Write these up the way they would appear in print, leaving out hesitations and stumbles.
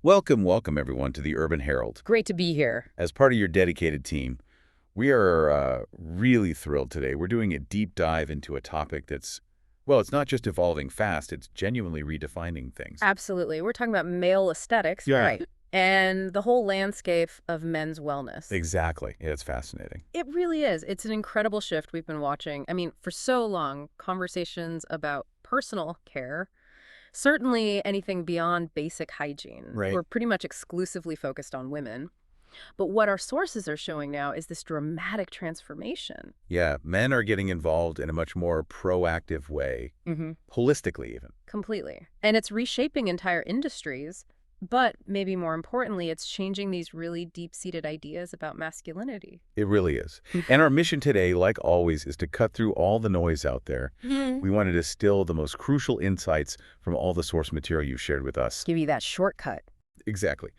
Welcome everyone to the Urban Herald. Great to be here. As part of your dedicated team, we are really thrilled today. We're doing a deep dive into a topic that's, well, it's not just evolving fast, it's genuinely redefining things. Absolutely. We're talking about male aesthetics, Yeah. right? And the whole landscape of men's wellness. Exactly. Yeah, it's fascinating. It really is. It's an incredible shift we've been watching. I mean, for so long, conversations about personal care, certainly anything beyond basic hygiene, Right. were pretty much exclusively focused on women. But what our sources are showing now is this dramatic transformation. Yeah, men are getting involved in a much more proactive way, holistically even. Completely. And it's reshaping entire industries. But maybe more importantly, it's changing these really deep-seated ideas about masculinity. It really is. And our mission today, like always, is to cut through all the noise out there. We want to distill the most crucial insights from all the source material you shared with us. Give you that shortcut. Exactly.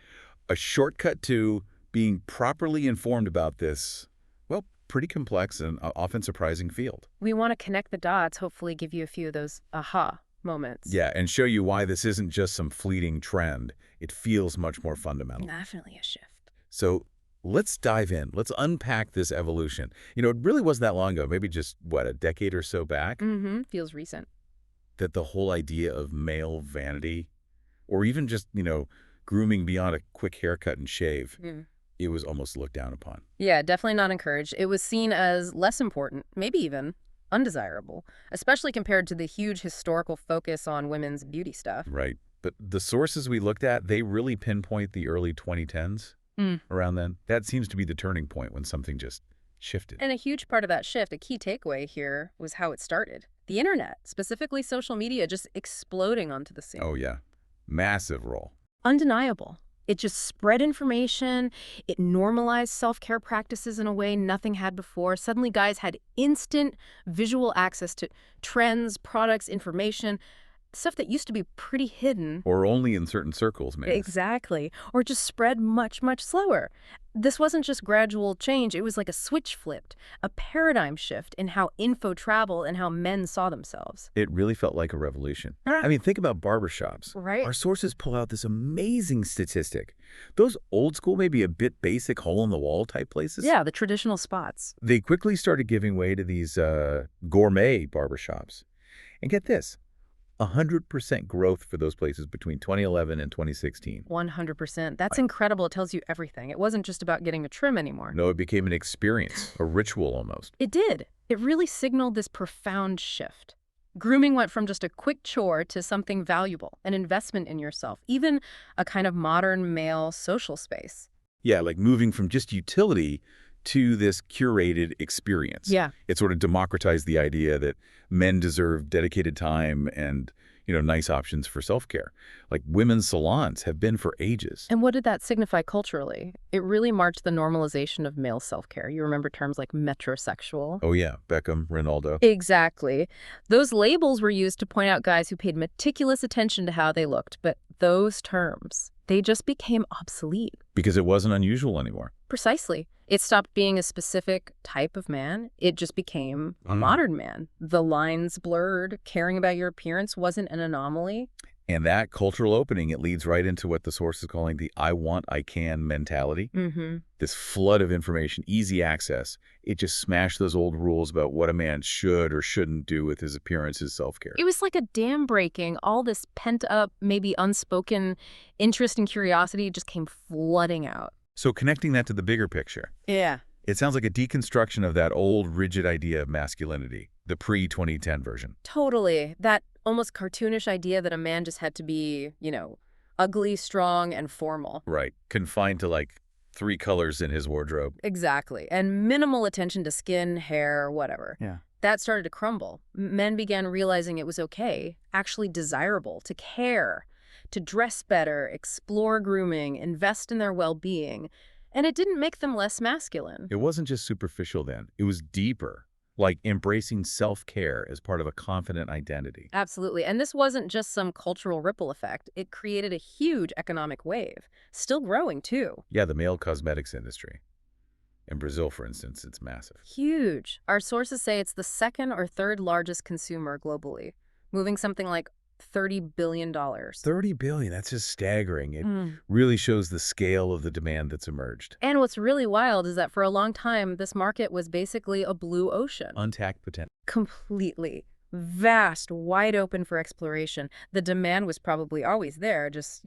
A shortcut to being properly informed about this, well, pretty complex and often surprising field. We want to connect the dots, hopefully give you a few of those aha moments. Yeah, and show you why this isn't just some fleeting trend. It feels much more fundamental. Definitely a shift. So let's dive in. Let's unpack this evolution. You know, it really wasn't that long ago, maybe just, what, a decade or so back, Feels recent. that the whole idea of male vanity, or even just, grooming beyond a quick haircut and shave, it was almost looked down upon. Yeah, definitely not encouraged. It was seen as less important, maybe even undesirable, especially compared to the huge historical focus on women's beauty stuff. Right. But the sources we looked at, they really pinpoint the early 2010s around then. That seems to be the turning point when something just shifted. And a huge part of that shift, a key takeaway here, was how it started. The internet, specifically social media, just exploding onto the scene. Oh, yeah. Massive role. Undeniable. It just spread information. It normalized self-care practices in a way nothing had before. Suddenly, guys had instant visual access to trends, products, information, stuff that used to be pretty hidden. Or only in certain circles, maybe. Exactly. Or just spread much, much slower. This wasn't just gradual change. It was like a switch flipped, a paradigm shift in how info traveled and how men saw themselves. It really felt like a revolution. I mean, think about barbershops. Right. Our sources pull out this amazing statistic. Those old school, maybe a bit basic hole-in-the-wall type places, Yeah, the traditional spots. they quickly started giving way to these gourmet barbershops. And get this, 100% growth for those places between 2011 and 2016. 100%. That's incredible. It tells you everything. It wasn't just about getting a trim anymore. No, it became an experience, a ritual almost. It did. It really signaled this profound shift. Grooming went from just a quick chore to something valuable, an investment in yourself, even a kind of modern male social space. Yeah, like moving from just utility to this curated experience. Yeah. It sort of democratized the idea that men deserve dedicated time and, nice options for self-care. Like women's salons have been for ages. And what did that signify culturally? It really marked the normalization of male self-care. You remember terms like metrosexual? Oh yeah, Beckham, Ronaldo. Exactly. Those labels were used to point out guys who paid meticulous attention to how they looked, but those terms, they just became obsolete. Because it wasn't unusual anymore. Precisely. It stopped being a specific type of man. It just became a modern man. The lines blurred. Caring about your appearance wasn't an anomaly. And that cultural opening, it leads right into what the source is calling the I want, I can mentality. This flood of information, easy access. It just smashed those old rules about what a man should or shouldn't do with his appearance, his self-care. It was like a dam breaking. All this pent-up, maybe unspoken interest and curiosity just came flooding out. So connecting that to the bigger picture. Yeah. It sounds like a deconstruction of that old rigid idea of masculinity, the pre-2010 version. Totally. That almost cartoonish idea that a man just had to be, ugly, strong, and formal. Right. Confined to like 3 colors in his wardrobe. Exactly. And minimal attention to skin, hair, whatever. Yeah. That started to crumble. Men began realizing it was okay, actually desirable, to care, to dress better, explore grooming, invest in their well-being. And it didn't make them less masculine. It wasn't just superficial then. It was deeper, like embracing self-care as part of a confident identity. Absolutely. And this wasn't just some cultural ripple effect. It created a huge economic wave, still growing too. Yeah, the male cosmetics industry. In Brazil, for instance, it's massive. Huge. Our sources say it's the second or third largest consumer globally, moving something like $30 billion. $30 billion, that's just staggering. It Mm. really shows the scale of the demand that's emerged. And what's really wild is that for a long time, this market was basically a blue ocean. Untapped potential. Completely. Vast, wide open for exploration. The demand was probably always there, just,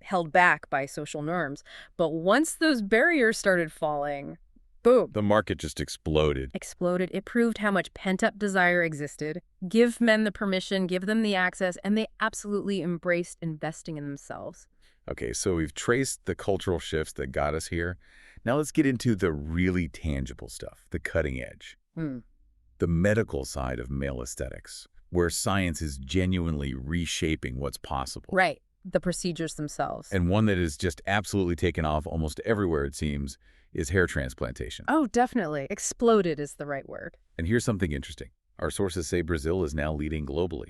held back by social norms. But once those barriers started falling, boom. The market just exploded. Exploded. It proved how much pent-up desire existed. Give men the permission, give them the access, and they absolutely embraced investing in themselves. Okay, so we've traced the cultural shifts that got us here. Now let's get into the really tangible stuff, the cutting edge. The medical side of male aesthetics, where science is genuinely reshaping what's possible. Right. The procedures themselves. And one that is just absolutely taken off almost everywhere, it seems, is hair transplantation. Oh, definitely. Exploded is the right word. And here's something interesting. Our sources say Brazil is now leading globally,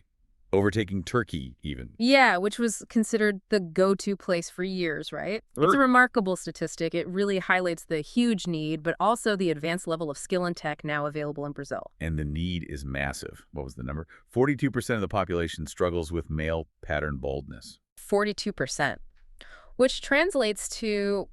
overtaking Turkey even. Yeah, which was considered the go-to place for years, right? It's a remarkable statistic. It really highlights the huge need, but also the advanced level of skill and tech now available in Brazil. And the need is massive. What was the number? 42% of the population struggles with male pattern baldness. 42%, which translates to,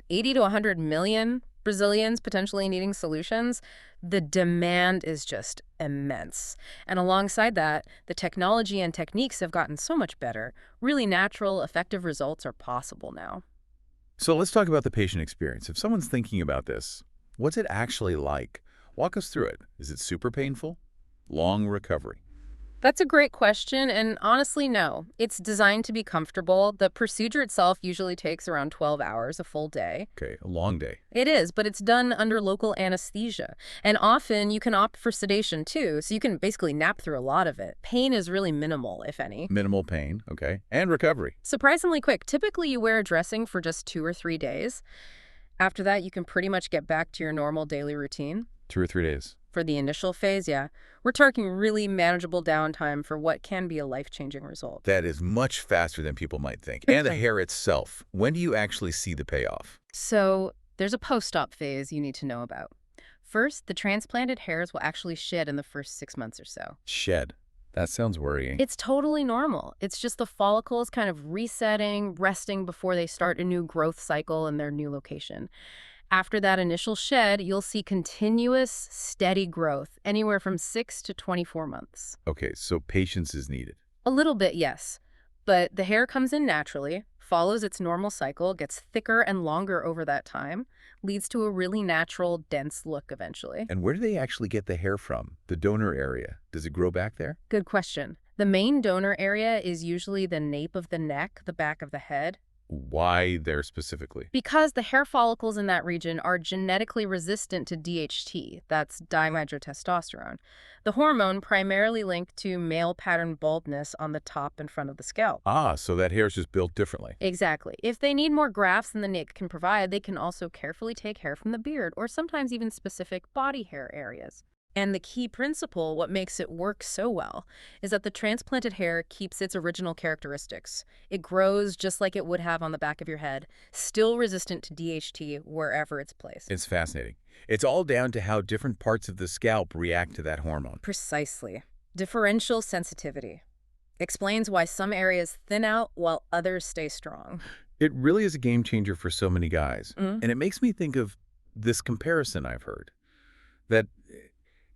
80 to 100 million Brazilians potentially needing solutions. The demand is just immense. And alongside that, the technology and techniques have gotten so much better. Really natural, effective results are possible now. So let's talk about the patient experience. If someone's thinking about this, what's it actually like? Walk us through it. Is it super painful? Long recovery? That's a great question, and honestly, no. It's designed to be comfortable. The procedure itself usually takes around 12 hours, a full day. Okay, a long day. It is, but it's done under local anesthesia. And often you can opt for sedation too, so you can basically nap through a lot of it. Pain is really minimal, if any. Minimal pain, okay. And recovery. Surprisingly quick. Typically you wear a dressing for just 2 or 3 days. After that, you can pretty much get back to your normal daily routine. 2 or 3 days. For the initial phase, yeah. We're talking really manageable downtime for what can be a life-changing result. That is much faster than people might think. And the hair itself, when do you actually see the payoff? So there's a post-op phase you need to know about. First, the transplanted hairs will actually shed in the first 6 months or so. Shed. That sounds worrying. It's totally normal. It's just the follicles kind of resetting, resting before they start a new growth cycle in their new location. After that initial shed, you'll see continuous, steady growth, anywhere from 6 to 24 months. Okay, so patience is needed. A little bit, yes. But the hair comes in naturally, follows its normal cycle, gets thicker and longer over that time, leads to a really natural, dense look eventually. And where do they actually get the hair from? The donor area. Does it grow back there? Good question. The main donor area is usually the nape of the neck, the back of the head. Why there specifically? Because the hair follicles in that region are genetically resistant to DHT, that's dihydrotestosterone, the hormone primarily linked to male pattern baldness on the top and front of the scalp. Ah, so that hair is just built differently. Exactly. If they need more grafts than the nape can provide, they can also carefully take hair from the beard or sometimes even specific body hair areas. And the key principle, what makes it work so well, is that the transplanted hair keeps its original characteristics. It grows just like it would have on the back of your head, still resistant to DHT wherever it's placed. It's fascinating. It's all down to how different parts of the scalp react to that hormone. Precisely. Differential sensitivity. Explains why some areas thin out while others stay strong. It really is a game changer for so many guys. And it makes me think of this comparison I've heard, that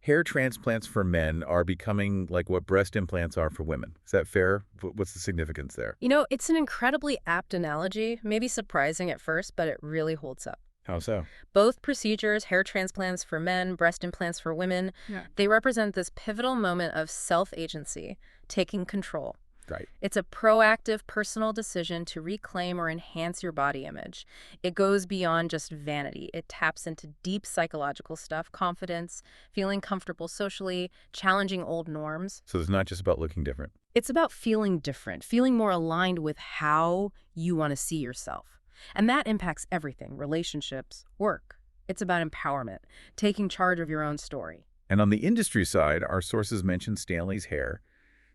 hair transplants for men are becoming like what breast implants are for women. Is that fair? What's the significance there? It's an incredibly apt analogy, maybe surprising at first, but it really holds up. How so? Both procedures, hair transplants for men, breast implants for women, they represent this pivotal moment of self-agency, taking control. Right. It's a proactive personal decision to reclaim or enhance your body image. It goes beyond just vanity. It taps into deep psychological stuff, confidence, feeling comfortable socially, challenging old norms. So it's not just about looking different. It's about feeling different, feeling more aligned with how you want to see yourself. And that impacts everything, relationships, work. It's about empowerment, taking charge of your own story. And on the industry side, our sources mention Stanley's hair.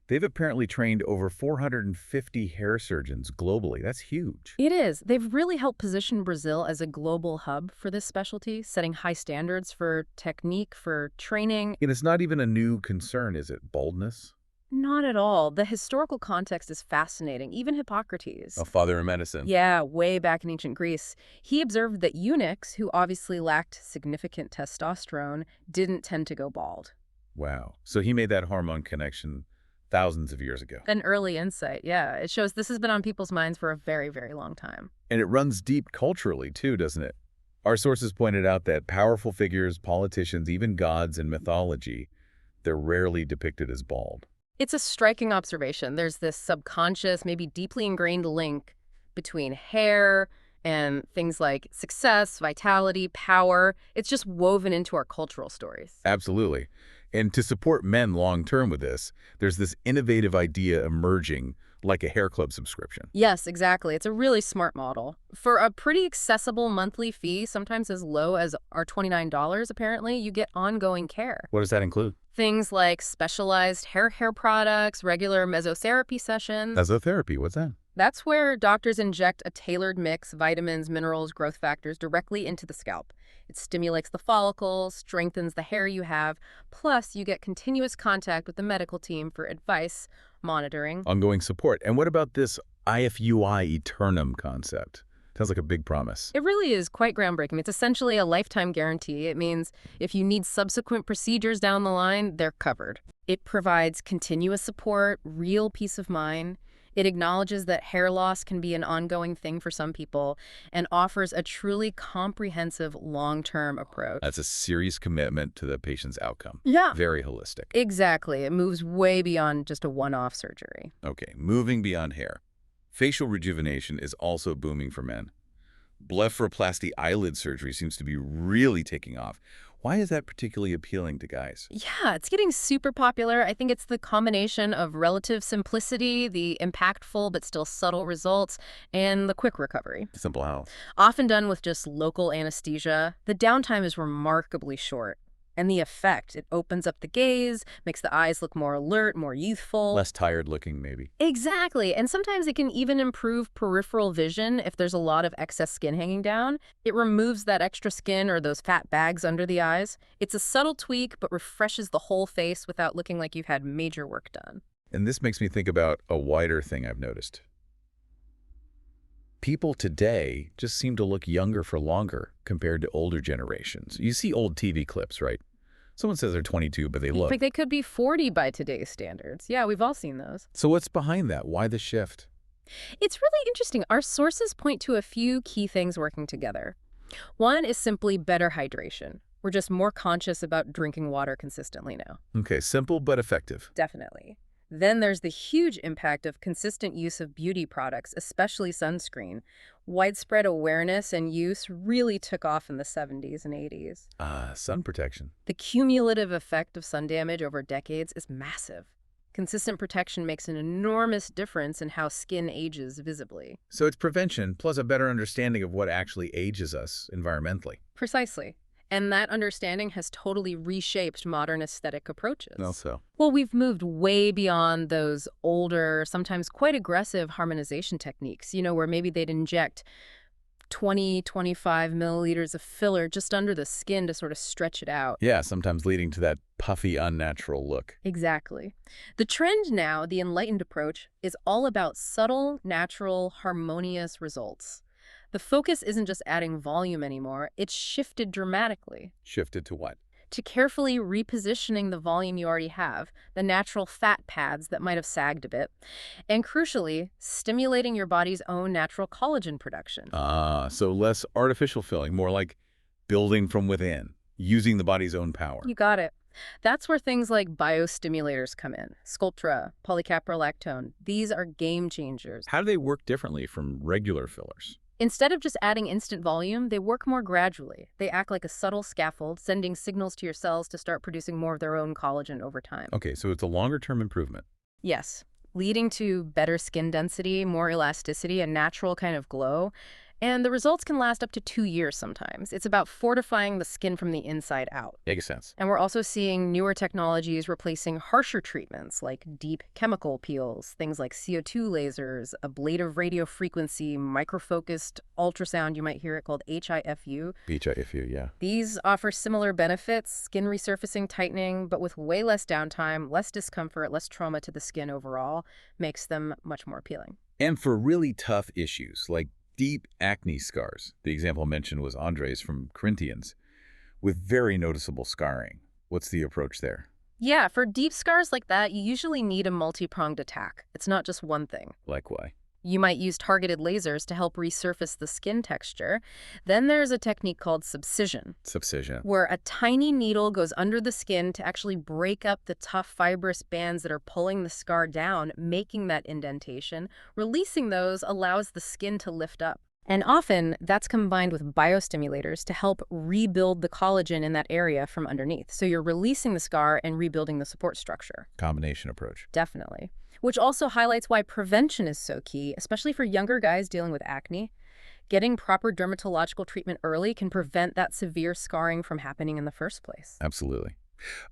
They've apparently trained over 450 hair surgeons globally. That's huge. It is. They've really helped position Brazil as a global hub for this specialty, setting high standards for technique, for training. And it's not even a new concern, is it? Baldness? Not at all. The historical context is fascinating, even Hippocrates. A father in medicine. Yeah, way back in ancient Greece, he observed that eunuchs, who obviously lacked significant testosterone, didn't tend to go bald. Wow. So he made that hormone connection thousands of years ago. An early insight, yeah. It shows this has been on people's minds for a very, very long time. And it runs deep culturally, too, doesn't it? Our sources pointed out that powerful figures, politicians, even gods in mythology, they're rarely depicted as bald. It's a striking observation. There's this subconscious, maybe deeply ingrained link between hair and things like success, vitality, power. It's just woven into our cultural stories. Absolutely. And to support men long-term with this, there's this innovative idea emerging, like a hair club subscription. Yes, exactly. It's a really smart model. For a pretty accessible monthly fee, sometimes as low as our $29, apparently, you get ongoing care. What does that include? Things like specialized hair care products, regular mesotherapy sessions. Mesotherapy, what's that? That's where doctors inject a tailored mix, vitamins, minerals, growth factors, directly into the scalp. It stimulates the follicles, strengthens the hair you have, plus you get continuous contact with the medical team for advice, monitoring. Ongoing support. And what about this IFUI Eternum concept? Sounds like a big promise. It really is quite groundbreaking. It's essentially a lifetime guarantee. It means if you need subsequent procedures down the line, they're covered. It provides continuous support, real peace of mind. It acknowledges that hair loss can be an ongoing thing for some people and offers a truly comprehensive long-term approach. That's a serious commitment to the patient's outcome. Yeah. Very holistic. Exactly. It moves way beyond just a one-off surgery. Okay, moving beyond hair. Facial rejuvenation is also booming for men. Blepharoplasty eyelid surgery seems to be really taking off. Why is that particularly appealing to guys? Yeah, it's getting super popular. I think it's the combination of relative simplicity, the impactful but still subtle results, and the quick recovery. Simple how? Often done with just local anesthesia, the downtime is remarkably short. And the effect, it opens up the gaze, makes the eyes look more alert, more youthful. Less tired looking, maybe. Exactly. And sometimes it can even improve peripheral vision if there's a lot of excess skin hanging down. It removes that extra skin or those fat bags under the eyes. It's a subtle tweak, but refreshes the whole face without looking like you've had major work done. And this makes me think about a wider thing I've noticed. People today just seem to look younger for longer compared to older generations. You see old TV clips, right? Someone says they're 22, but they look. Like they could be 40 by today's standards. Yeah, we've all seen those. So what's behind that? Why the shift? It's really interesting. Our sources point to a few key things working together. One is simply better hydration. We're just more conscious about drinking water consistently now. Okay, simple but effective. Definitely. Then there's the huge impact of consistent use of beauty products, especially sunscreen. Widespread awareness and use really took off in the 70s and 80s. Sun protection. The cumulative effect of sun damage over decades is massive. Consistent protection makes an enormous difference in how skin ages visibly. So it's prevention plus a better understanding of what actually ages us environmentally. Precisely. And that understanding has totally reshaped modern aesthetic approaches. Also. Well, we've moved way beyond those older, sometimes quite aggressive harmonization techniques, where maybe they'd inject 20, 25 milliliters of filler just under the skin to sort of stretch it out. Yeah, sometimes leading to that puffy, unnatural look. Exactly. The trend now, the enlightened approach, is all about subtle, natural, harmonious results. The focus isn't just adding volume anymore, it's shifted dramatically. Shifted to what? To carefully repositioning the volume you already have, the natural fat pads that might have sagged a bit, and crucially, stimulating your body's own natural collagen production. So less artificial filling, more like building from within, using the body's own power. You got it. That's where things like biostimulators come in. Sculptra, polycaprolactone, these are game changers. How do they work differently from regular fillers? Instead of just adding instant volume, they work more gradually. They act like a subtle scaffold, sending signals to your cells to start producing more of their own collagen over time. Okay, so it's a longer-term improvement. Yes, leading to better skin density, more elasticity, a natural kind of glow. And the results can last up to 2 years sometimes. It's about fortifying the skin from the inside out. Makes sense. And we're also seeing newer technologies replacing harsher treatments like deep chemical peels, things like CO2 lasers, ablative radio frequency, microfocused ultrasound, you might hear it called HIFU. HIFU, yeah. These offer similar benefits, skin resurfacing, tightening, but with way less downtime, less discomfort, less trauma to the skin overall, makes them much more appealing. And for really tough issues, like deep acne scars, the example mentioned was Andre's from Corinthians, with very noticeable scarring. What's the approach there? Yeah, for deep scars like that, you usually need a multi-pronged attack. It's not just one thing. Like why? You might use targeted lasers to help resurface the skin texture. Then there's a technique called subcision. Subcision. Where a tiny needle goes under the skin to actually break up the tough fibrous bands that are pulling the scar down, making that indentation. Releasing those allows the skin to lift up. And often, that's combined with biostimulators to help rebuild the collagen in that area from underneath. So you're releasing the scar and rebuilding the support structure. Combination approach. Definitely. Which also highlights why prevention is so key, especially for younger guys dealing with acne. Getting proper dermatological treatment early can prevent that severe scarring from happening in the first place. Absolutely.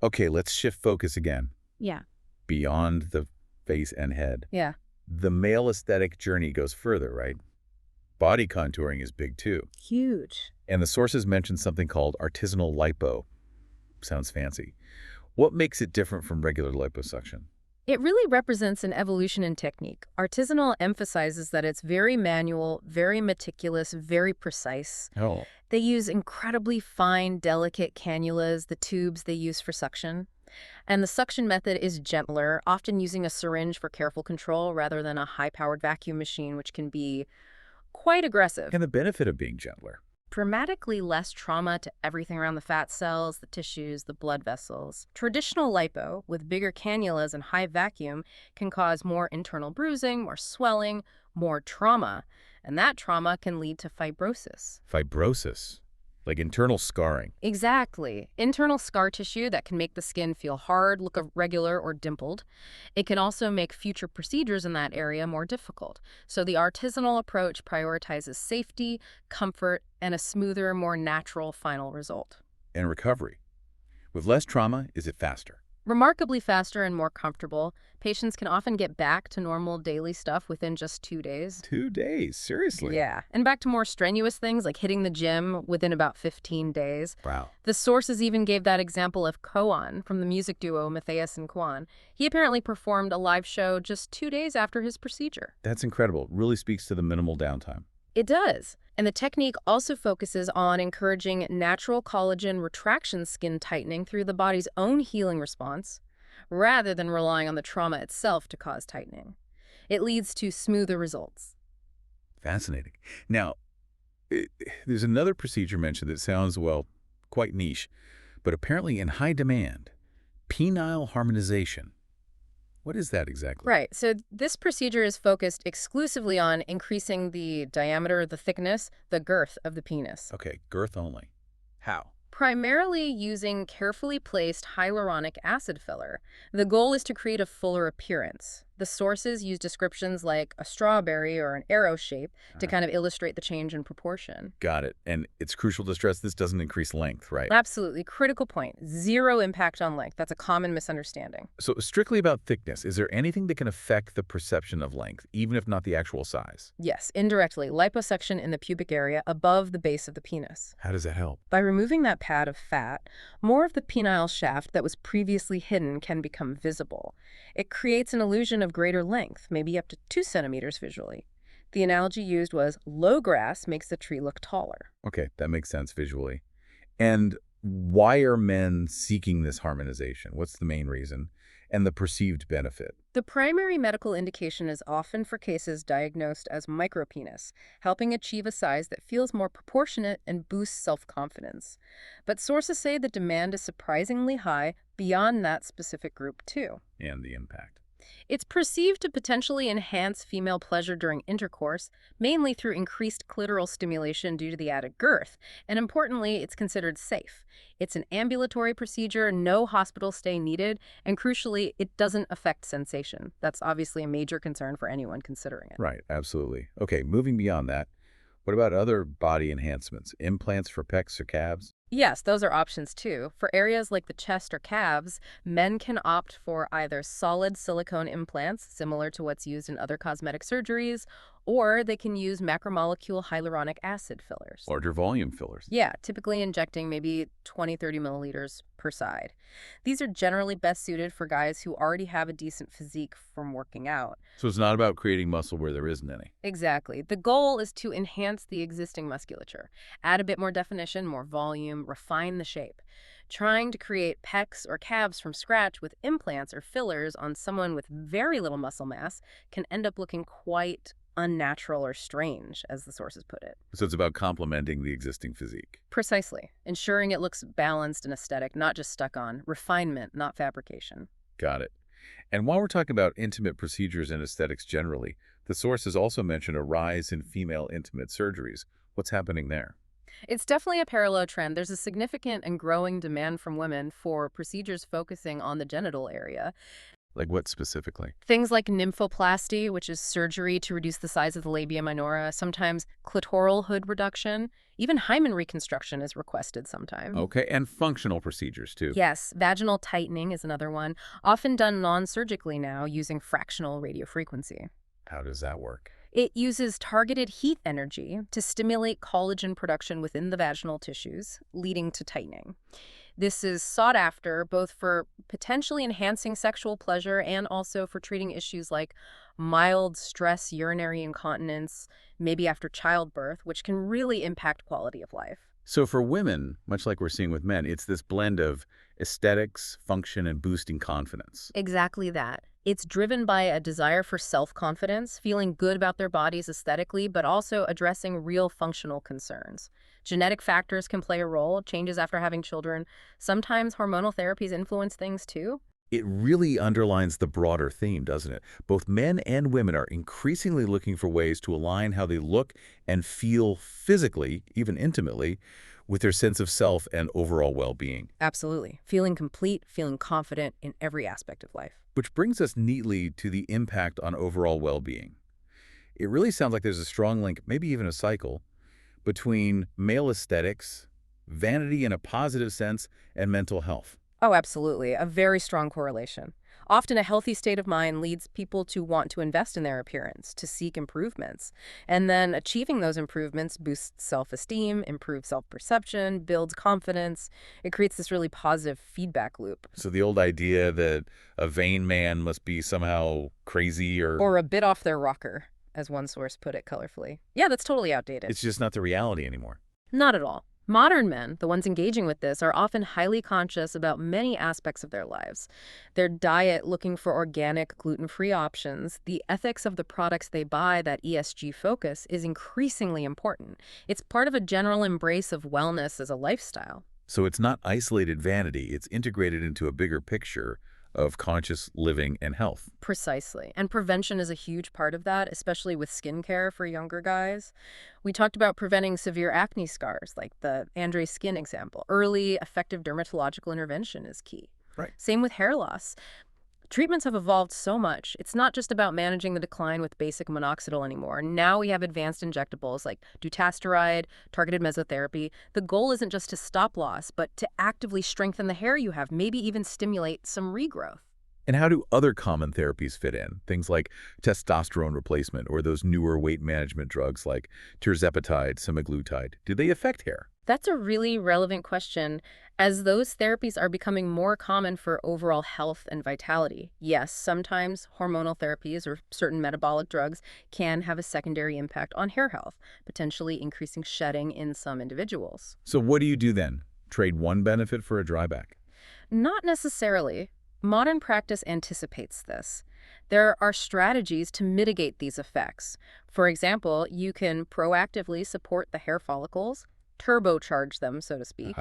Okay, let's shift focus again. Yeah. Beyond the face and head. Yeah. The male aesthetic journey goes further, right? Body contouring is big too. Huge. And the sources mention something called artesanal lipo. Sounds fancy. What makes it different from regular liposuction? It really represents an evolution in technique. Artisanal emphasizes that it's very manual, very meticulous, very precise. Oh. They use incredibly fine, delicate cannulas, the tubes they use for suction. And the suction method is gentler, often using a syringe for careful control rather than a high-powered vacuum machine, which can be quite aggressive. And the benefit of being gentler? Dramatically less trauma to everything around the fat cells, the tissues, the blood vessels. Traditional lipo, with bigger cannulas and high vacuum, can cause more internal bruising, more swelling, more trauma. And that trauma can lead to fibrosis. Fibrosis? Like internal scarring? Exactly. Internal scar tissue that can make the skin feel hard, look irregular, or dimpled. It can also make future procedures in that area more difficult. So the artisanal approach prioritizes safety, comfort, and a smoother, more natural final result. And recovery? With less trauma, is it faster? Remarkably faster and more comfortable. Patients can often get back to normal daily stuff within just 2 days. 2 days? Seriously? Yeah, and back to more strenuous things like hitting the gym within about 15 days. Wow. The sources even gave that example of Koan from the music duo Matthias and Kwan. He apparently performed a live show just 2 days after his procedure. That's incredible. Really speaks to the minimal downtime. It does. And the technique also focuses on encouraging natural collagen retraction skin tightening through the body's own healing response, rather than relying on the trauma itself to cause tightening. It leads to smoother results. Fascinating. Now, there's another procedure mentioned that sounds, well, quite niche, but apparently in high demand. Penile harmonization. What is that exactly? Right. So this procedure is focused exclusively on increasing the diameter, the thickness, the girth of the penis. Okay, girth only. How? Primarily using carefully placed hyaluronic acid filler. The goal is to create a fuller appearance. The sources use descriptions like a strawberry or an arrow shape to kind of illustrate the change in proportion. Got it. And it's crucial to stress this doesn't increase length, right? Absolutely. Critical point. Zero impact on length. That's a common misunderstanding. So strictly about thickness, is there anything that can affect the perception of length, even if not the actual size? Yes, indirectly. Liposuction in the pubic area above the base of the penis. How does that help? By removing that pad of fat, more of the penile shaft that was previously hidden can become visible. It creates an illusion of greater length, maybe up to 2 centimeters visually. The analogy used was low grass makes the tree look taller. Okay, that makes sense visually. And why are men seeking this harmonization? What's the main reason? And the perceived benefit? The primary medical indication is often for cases diagnosed as micropenis, helping achieve a size that feels more proportionate and boosts self-confidence. But sources say the demand is surprisingly high beyond that specific group too. And the impact. It's perceived to potentially enhance female pleasure during intercourse, mainly through increased clitoral stimulation due to the added girth. And importantly, it's considered safe. It's an ambulatory procedure, no hospital stay needed, and crucially, it doesn't affect sensation. That's obviously a major concern for anyone considering it. Right, absolutely. Okay, moving beyond that, What about other body enhancements? Implants for pecs or calves? Yes, those are options too. For areas like the chest or calves, men can opt for either solid silicone implants, similar to what's used in other cosmetic surgeries, or they can use macromolecule hyaluronic acid fillers. Larger volume fillers. Yeah, typically injecting maybe 20-30 milliliters per side. These are generally best suited for guys who already have a decent physique from working out. So it's not about creating muscle where there isn't any. Exactly. The goal is to enhance the existing musculature, add a bit more definition, more volume, refine the shape. Trying to create pecs or calves from scratch with implants or fillers on someone with very little muscle mass can end up looking quite unnatural or strange, as the sources put it. So it's about complementing the existing physique. Precisely. Ensuring it looks balanced and aesthetic, not just stuck on. Refinement, not fabrication. Got it. And while we're talking about intimate procedures and aesthetics generally, the sources also mention a rise in female intimate surgeries. What's happening there? It's definitely a parallel trend. There's a significant and growing demand from women for procedures focusing on the genital area. Like what specifically? Things like nymphoplasty, which is surgery to reduce the size of the labia minora, sometimes clitoral hood reduction, even hymen reconstruction is requested sometimes. Okay, and functional procedures too. Yes, vaginal tightening is another one, often done non-surgically now using fractional radiofrequency. How does that work? It uses targeted heat energy to stimulate collagen production within the vaginal tissues, leading to tightening. This is sought after both for potentially enhancing sexual pleasure and also for treating issues like mild stress urinary incontinence, maybe after childbirth, which can really impact quality of life. So for women, much like we're seeing with men, it's this blend of aesthetics, function, and boosting confidence. Exactly that. It's driven by a desire for self-confidence, feeling good about their bodies aesthetically, but also addressing real functional concerns. Genetic factors can play a role, changes after having children. Sometimes hormonal therapies influence things too. It really underlines the broader theme, doesn't it? Both men and women are increasingly looking for ways to align how they look and feel physically, even intimately, with their sense of self and overall well-being. Absolutely. Feeling complete, feeling confident in every aspect of life. Which brings us neatly to the impact on overall well-being. It really sounds like there's a strong link, maybe even a cycle, between male aesthetics, vanity in a positive sense, and mental health. Oh, absolutely. A very strong correlation. Often a healthy state of mind leads people to want to invest in their appearance, to seek improvements. And then achieving those improvements boosts self-esteem, improves self-perception, builds confidence. It creates this really positive feedback loop. So the old idea that a vain man must be somehow crazy Or a bit off their rocker, as one source put it colorfully. Yeah, that's totally outdated. It's just not the reality anymore. Not at all. Modern men, the ones engaging with this, are often highly conscious about many aspects of their lives. Their diet, looking for organic, gluten-free options, the ethics of the products they buy, that ESG focus, is increasingly important. It's part of a general embrace of wellness as a lifestyle. So it's not isolated vanity, it's integrated into a bigger picture of conscious living and health. Precisely. And prevention is a huge part of that, especially with skincare for younger guys. We talked about preventing severe acne scars, like the Andre Skin example. Early, effective dermatological intervention is key. Right. Same with hair loss. Treatments have evolved so much. It's not just about managing the decline with basic minoxidil anymore. Now we have advanced injectables like dutasteride, targeted mesotherapy. The goal isn't just to stop loss, but to actively strengthen the hair you have, maybe even stimulate some regrowth. And how do other common therapies fit in? Things like testosterone replacement or those newer weight management drugs like tirzepatide, semaglutide. Do they affect hair? That's a really relevant question, as those therapies are becoming more common for overall health and vitality. Yes, sometimes hormonal therapies or certain metabolic drugs can have a secondary impact on hair health, potentially increasing shedding in some individuals. So what do you do then? Trade one benefit for a dryback? Not necessarily. Modern practice anticipates this. There are strategies to mitigate these effects. For example, you can proactively support the hair follicles, turbocharge them, so to speak,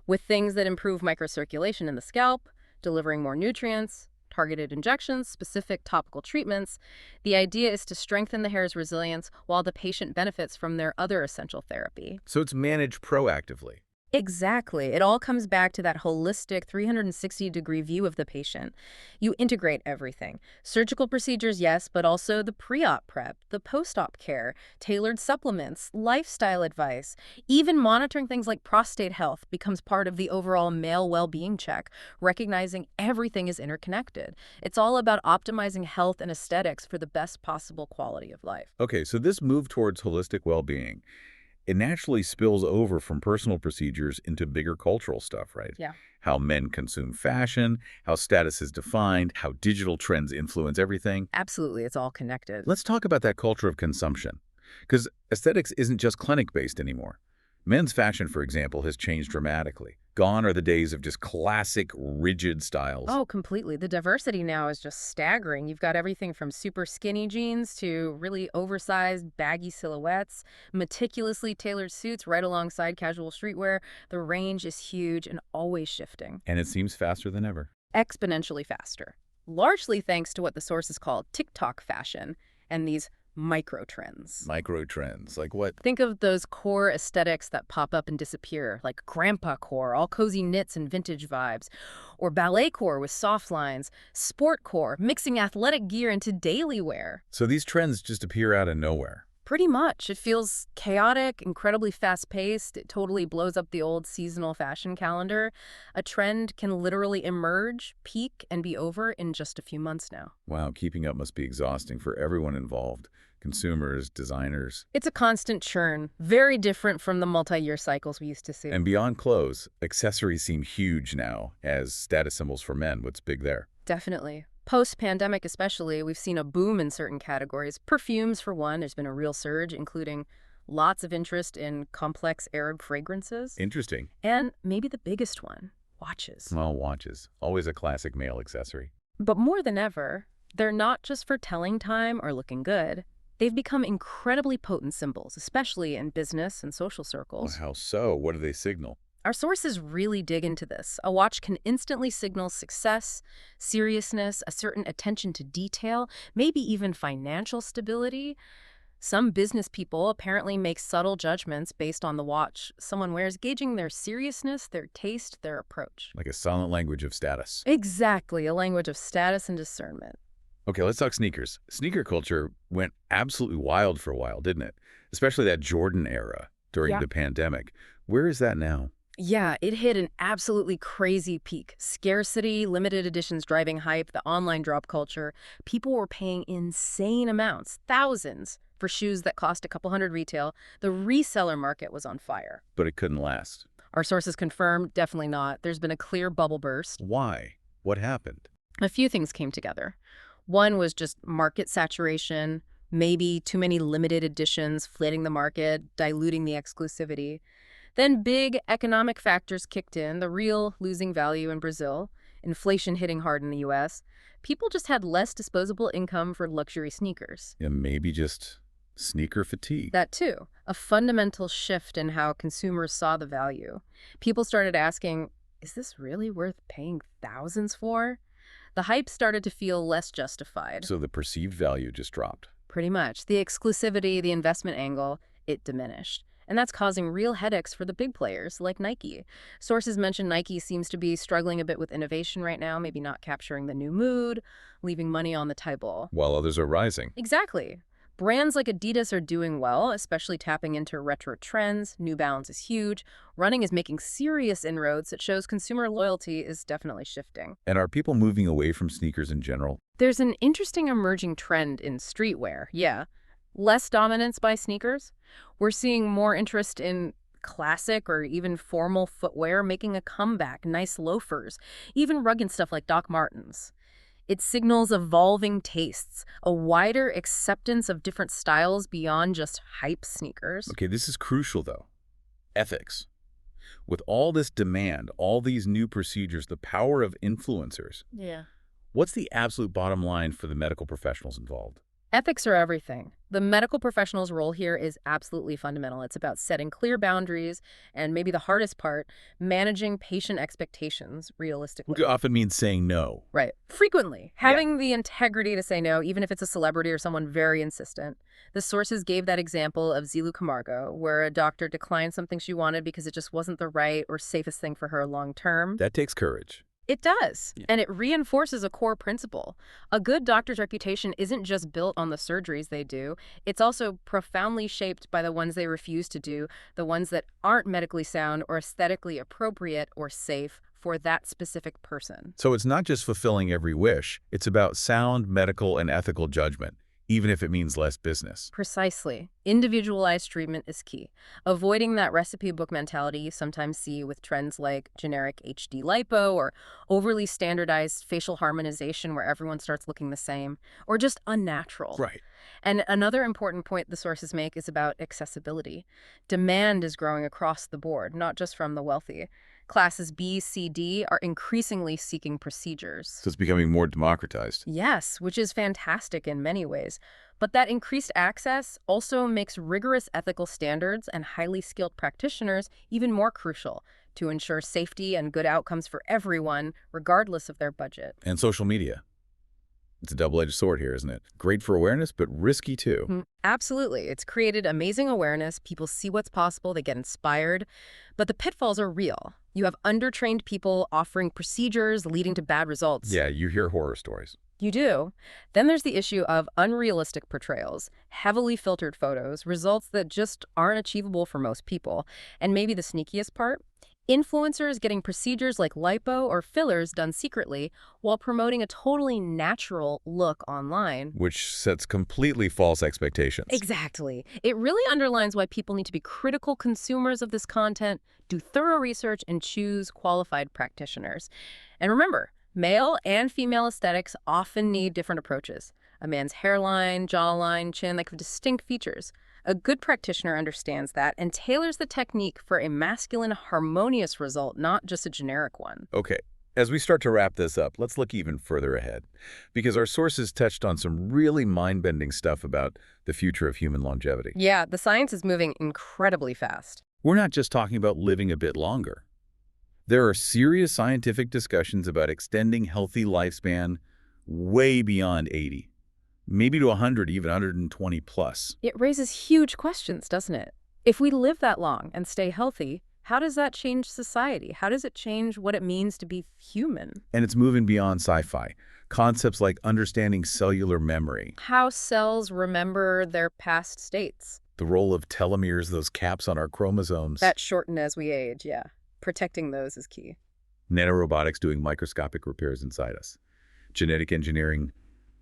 with things that improve microcirculation in the scalp, delivering more nutrients, targeted injections, specific topical treatments. The idea is to strengthen the hair's resilience while the patient benefits from their other essential therapy. So it's managed proactively. Exactly. It all comes back to that holistic 360-degree view of the patient. You integrate everything. Surgical procedures, yes, but also the pre-op prep, the post-op care, tailored supplements, lifestyle advice. Even monitoring things like prostate health becomes part of the overall male well-being check, recognizing everything is interconnected. It's all about optimizing health and aesthetics for the best possible quality of life. Okay, so this move towards holistic well-being, it naturally spills over from personal procedures into bigger cultural stuff, right? Yeah. How men consume fashion, how status is defined, how digital trends influence everything. Absolutely, it's all connected. Let's talk about that culture of consumption, because aesthetics isn't just clinic-based anymore. Men's fashion, for example, has changed dramatically. Gone are the days of just classic, rigid styles. Oh, completely. The diversity now is just staggering. You've got everything from super skinny jeans to really oversized, baggy silhouettes, meticulously tailored suits right alongside casual streetwear. The range is huge and always shifting, And it seems faster than ever. exponentially faster, largely thanks to what the sources call TikTok fashion and these micro trends. Micro trends, like what? Think of those core aesthetics that pop up and disappear, like grandpa core, all cozy knits and vintage vibes, or ballet core with soft lines, sport core, mixing athletic gear into daily wear. So these trends just appear out of nowhere. Pretty much. It feels chaotic, incredibly fast-paced. It totally blows up the old seasonal fashion calendar. A trend can literally emerge, peak, and be over in just a few months now. Wow, keeping up must be exhausting for everyone involved. Consumers, designers. It's a constant churn, very different from the multi-year cycles we used to see. And beyond clothes, accessories seem huge now as status symbols for men. What's big there? Definitely. Post-pandemic especially, we've seen a boom in certain categories. Perfumes, for one, there's been a real surge, including lots of interest in complex Arab fragrances. Interesting. And maybe the biggest one, watches. Well, watches. Always a classic male accessory. But more than ever, they're not just for telling time or looking good. They've become incredibly potent symbols, especially in business and social circles. Well, how so? What do they signal? Our sources really dig into this. A watch can instantly signal success, seriousness, a certain attention to detail, maybe even financial stability. Some business people apparently make subtle judgments based on the watch someone wears, gauging their seriousness, their taste, their approach. Like a silent language of status. Exactly, a language of status and discernment. Okay, let's talk sneakers. Sneaker culture went absolutely wild for a while, didn't it? Especially that Jordan era during the pandemic. Where is that now? Yeah, it hit an absolutely crazy peak. Scarcity, limited editions driving hype, the online drop culture. People were paying insane amounts, thousands, for shoes that cost a couple hundred retail. The reseller market was on fire. But it couldn't last. Our sources confirm, definitely not. There's been a clear bubble burst. Why? What happened? A few things came together. One was just market saturation, maybe too many limited editions, flooding the market, diluting the exclusivity. Then big economic factors kicked in, the real losing value in Brazil, inflation hitting hard in the US. People just had less disposable income for luxury sneakers. Yeah, maybe just sneaker fatigue. That too, a fundamental shift in how consumers saw the value. People started asking, is this really worth paying thousands for? The hype started to feel less justified. So the perceived value just dropped. Pretty much. The exclusivity, the investment angle, it diminished. And that's causing real headaches for the big players, like Nike. Sources mention Nike seems to be struggling a bit with innovation right now, maybe not capturing the new mood, leaving money on the table. While others are rising. Exactly. Brands like Adidas are doing well, especially tapping into retro trends. New Balance is huge. Running is making serious inroads that shows consumer loyalty is definitely shifting. And are people moving away from sneakers in general? There's an interesting emerging trend in streetwear, yeah. Less dominance by sneakers. We're seeing more interest in classic or even formal footwear making a comeback, nice loafers, even rugged stuff like Doc Martens. It signals evolving tastes, a wider acceptance of different styles beyond just hype sneakers. Okay, this is crucial though. Ethics. With all this demand, all these new procedures, the power of influencers. Yeah. What's the absolute bottom line for the medical professionals involved? Ethics are everything. The medical professional's role here is absolutely fundamental. It's about setting clear boundaries and maybe the hardest part, managing patient expectations Which realistically. often means saying no. Right. Frequently, Yeah. having the integrity to say no, even if it's a celebrity or someone very insistent. The sources gave that example of Zilu Camargo, where a doctor declined something she wanted because it just wasn't the right or safest thing for her long term. That takes courage. It does, Yeah. and it reinforces a core principle. A good doctor's reputation isn't just built on the surgeries they do, it's also profoundly shaped by the ones they refuse to do, the ones that aren't medically sound or aesthetically appropriate or safe for that specific person. So it's not just fulfilling every wish, it's about sound medical and ethical judgment, even if it means less business. Precisely. Individualized treatment is key. Avoiding that recipe book mentality you sometimes see with trends like generic HD lipo or overly standardized facial harmonization where everyone starts looking the same, or just unnatural. Right. And another important point the sources make is about accessibility. Demand is growing across the board, not just from the wealthy. Classes B, C, D are increasingly seeking procedures. So it's becoming more democratized. Yes, which is fantastic in many ways. But that increased access also makes rigorous ethical standards and highly skilled practitioners even more crucial to ensure safety and good outcomes for everyone, regardless of their budget. And social media. It's a double-edged sword here, isn't it? Great for awareness, but risky too. Absolutely. It's created amazing awareness. People see what's possible. They get inspired. But the pitfalls are real. You have undertrained people offering procedures leading to bad results. Yeah, you hear horror stories. You do. Then there's the issue of unrealistic portrayals, heavily filtered photos, results that just aren't achievable for most people. And maybe the sneakiest part? Influencers getting procedures like lipo or fillers done secretly while promoting a totally natural look online. Which sets completely false expectations. Exactly. It really underlines why people need to be critical consumers of this content, do thorough research, and choose qualified practitioners. And remember, male and female aesthetics often need different approaches. A man's hairline, jawline, chin, they have distinct features. A good practitioner understands that and tailors the technique for a masculine, harmonious result, not just a generic one. Okay, as we start to wrap this up, let's look even further ahead. Because our sources touched on some really mind-bending stuff about the future of human longevity. Yeah, the science is moving incredibly fast. We're not just talking about living a bit longer. There are serious scientific discussions about extending healthy lifespan way beyond 80. Maybe to 100, even 120 plus. It raises huge questions, doesn't it? If we live that long and stay healthy, how does that change society? How does it change what it means to be human? And it's moving beyond sci-fi. Concepts like understanding cellular memory, How cells remember their past states. the role of telomeres, those caps on our chromosomes, That shorten as we age, yeah. Protecting those is key. nanorobotics doing microscopic repairs inside us, genetic engineering,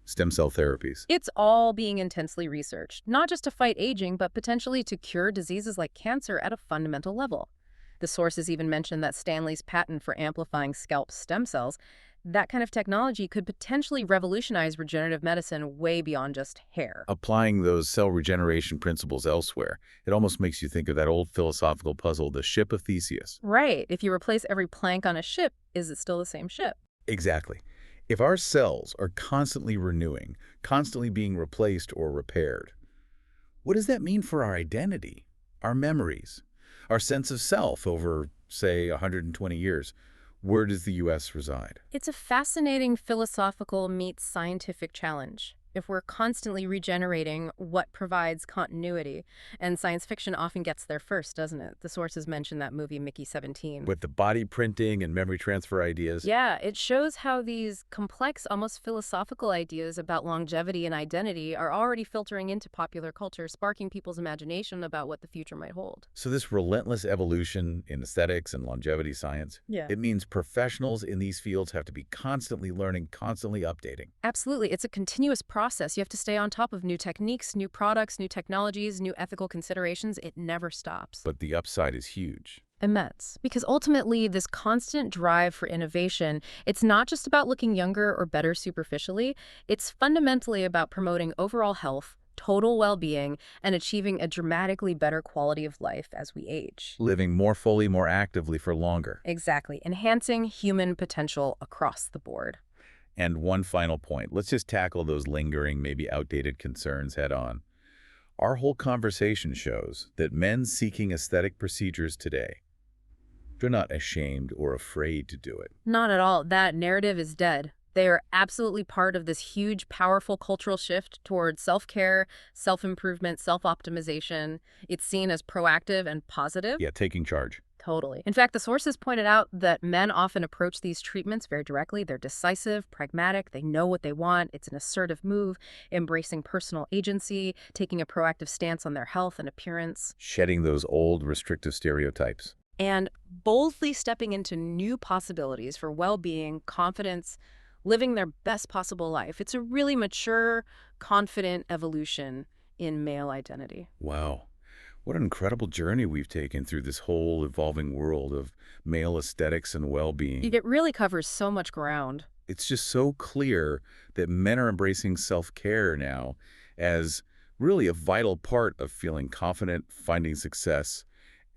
stem cell therapies. It's all being intensely researched, not just to fight aging, but potentially to cure diseases like cancer at a fundamental level. The sources even mentioned that Stanley's patent for amplifying scalp stem cells, that kind of technology could potentially revolutionize regenerative medicine way beyond just hair. Applying those cell regeneration principles elsewhere, it almost makes you think of that old philosophical puzzle, the ship of Theseus. Right. If you replace every plank on a ship, is it still the same ship? Exactly. If our cells are constantly renewing, constantly being replaced or repaired, what does that mean for our identity, our memories, our sense of self over, say, 120 years? Where does the U.S. reside? It's a fascinating philosophical meets scientific challenge. If we're constantly regenerating, what provides continuity? And science fiction often gets there first, doesn't it? The sources mention that movie Mickey 17. With the body printing and memory transfer ideas? Yeah, it shows how these complex, almost philosophical ideas about longevity and identity are already filtering into popular culture, sparking people's imagination about what the future might hold. So this relentless evolution in aesthetics and longevity science, Yeah. it means professionals in these fields have to be constantly learning, constantly updating. Absolutely. It's a continuous process. You have to stay on top of new techniques, new products, new technologies, new ethical considerations. It never stops. But the upside is huge. Immense. Because ultimately, this constant drive for innovation, it's not just about looking younger or better superficially. It's fundamentally about promoting overall health, total well-being, and achieving a dramatically better quality of life as we age. Living more fully, more actively for longer. Exactly. Enhancing human potential across the board. And one final point. Let's just tackle those lingering, maybe outdated concerns head on. Our whole conversation shows that men seeking aesthetic procedures today, they're not ashamed or afraid to do it. Not at all. That narrative is dead. They are absolutely part of this huge, powerful cultural shift towards self-care, self-improvement, self-optimization. It's seen as proactive and positive. Yeah, taking charge. Totally. In fact, the sources pointed out that men often approach these treatments very directly. They're decisive, pragmatic, they know what they want. It's an assertive move, embracing personal agency, taking a proactive stance on their health and appearance, Shedding those old restrictive stereotypes. and boldly stepping into new possibilities for well-being, confidence, living their best possible life. It's a really mature, confident evolution in male identity. Wow. What an incredible journey we've taken through this whole evolving world of male aesthetics and well-being. It really covers so much ground. It's just so clear that men are embracing self-care now as really a vital part of feeling confident, finding success,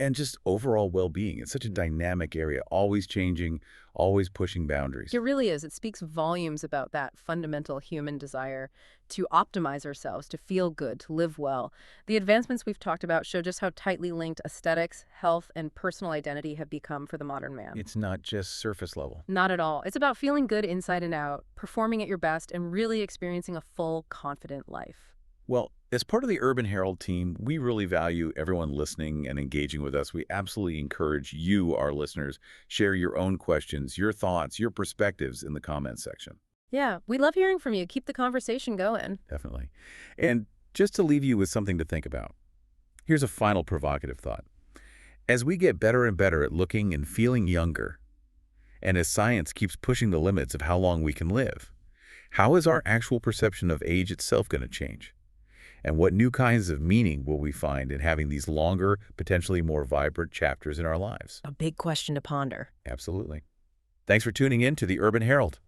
and just overall well-being. It's such a dynamic area, always changing, always pushing boundaries. It really is. It speaks volumes about that fundamental human desire to optimize ourselves, to feel good, to live well. The advancements we've talked about show just how tightly linked aesthetics, health, and personal identity have become for the modern man. It's not just surface level. Not at all. It's about feeling good inside and out, performing at your best, and really experiencing a full, confident life. Well, as part of the Urban Herald team, we really value everyone listening and engaging with us. We absolutely encourage you, our listeners, share your own questions, your thoughts, your perspectives in the comments section. Yeah, we love hearing from you. Keep the conversation going. Definitely. And just to leave you with something to think about, here's a final provocative thought. As we get better and better at looking and feeling younger, and as science keeps pushing the limits of how long we can live, how is our actual perception of age itself going to change? And what new kinds of meaning will we find in having these longer, potentially more vibrant chapters in our lives? A big question to ponder. Absolutely. Thanks for tuning in to the Urban Herald.